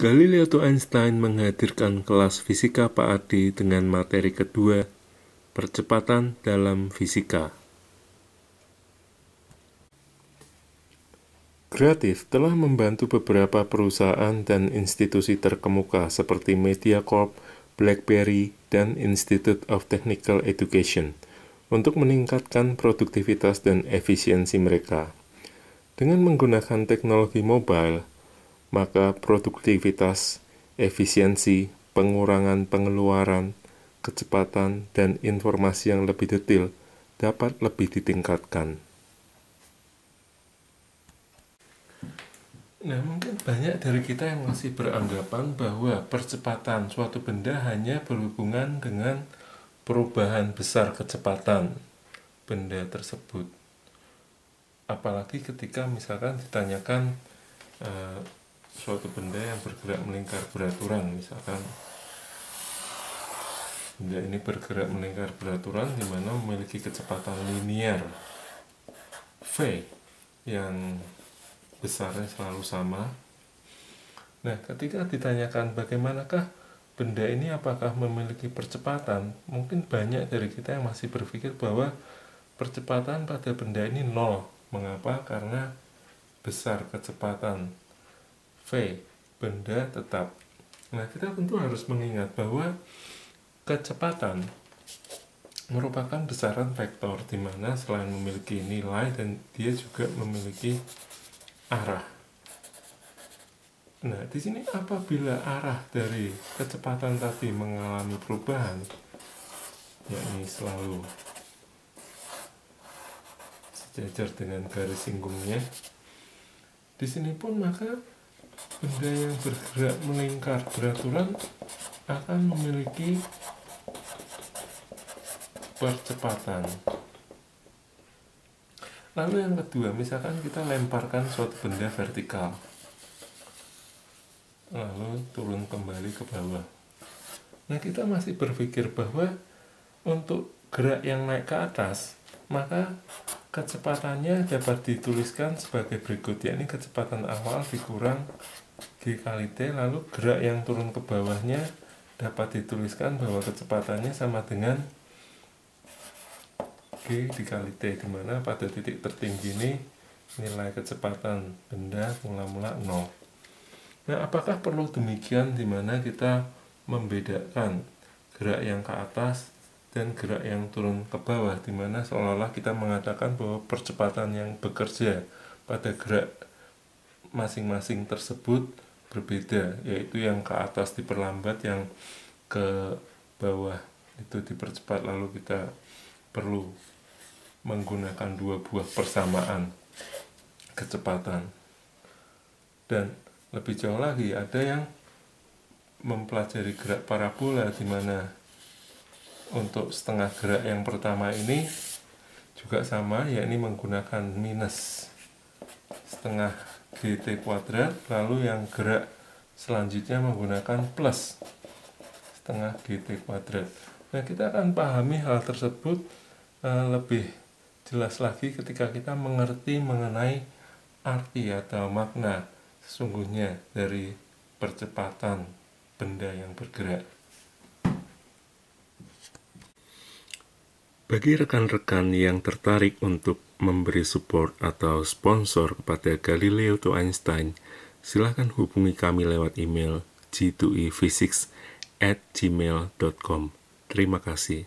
Galileo Einstein menghadirkan kelas Fisika Pak Adi dengan materi kedua, percepatan dalam fisika. Kreatif telah membantu beberapa perusahaan dan institusi terkemuka seperti MediaCorp, BlackBerry, dan Institute of Technical Education untuk meningkatkan produktivitas dan efisiensi mereka. Dengan menggunakan teknologi mobile, maka produktivitas, efisiensi, pengurangan pengeluaran, kecepatan, dan informasi yang lebih detail dapat lebih ditingkatkan. Nah, mungkin banyak dari kita yang masih beranggapan bahwa percepatan suatu benda hanya berhubungan dengan perubahan besar kecepatan benda tersebut. Apalagi ketika misalkan ditanyakan suatu benda yang bergerak melingkar beraturan, misalkan benda ini bergerak melingkar beraturan di mana memiliki kecepatan linear v yang besarnya selalu sama. Nah, ketika ditanyakan bagaimanakah benda ini apakah memiliki percepatan, mungkin banyak dari kita yang masih berpikir bahwa percepatan pada benda ini 0. Mengapa? Karena besar kecepatan v, benda tetap. Nah, kita tentu harus mengingat bahwa kecepatan merupakan besaran vektor, di mana selain memiliki nilai dan dia juga memiliki arah. Nah, di sini apabila arah dari kecepatan tadi mengalami perubahan, yakni selalu sejajar dengan garis singgungnya, di sini pun maka benda yang bergerak melingkar beraturan akan memiliki percepatan. Lalu yang kedua, misalkan kita lemparkan suatu benda vertikal, lalu turun kembali ke bawah. Nah, kita masih berpikir bahwa untuk gerak yang naik ke atas, maka kecepatannya dapat dituliskan sebagai berikut, yakni kecepatan awal dikurang G kali T, lalu gerak yang turun ke bawahnya dapat dituliskan bahwa kecepatannya sama dengan G dikali T, di mana pada titik tertinggi ini nilai kecepatan benda mula-mula 0. Nah, apakah perlu demikian di mana kita membedakan gerak yang ke atas dan gerak yang turun ke bawah, di mana seolah-olah kita mengatakan bahwa percepatan yang bekerja pada gerak masing-masing tersebut berbeda, yaitu yang ke atas diperlambat, yang ke bawah itu dipercepat. Lalu kita perlu menggunakan dua buah persamaan kecepatan. Dan lebih jauh lagi, ada yang mempelajari gerak parabola, di mana untuk setengah gerak yang pertama ini juga sama, yakni menggunakan minus setengah gt kuadrat, lalu yang gerak selanjutnya menggunakan plus setengah gt kuadrat. Nah, kita akan pahami hal tersebut lebih jelas lagi ketika kita mengerti mengenai arti atau makna sesungguhnya dari percepatan benda yang bergerak. Bagi rekan-rekan yang tertarik untuk memberi support atau sponsor kepada Galileo Einstein, silakan hubungi kami lewat email g2ephysics@gmail.com. Terima kasih.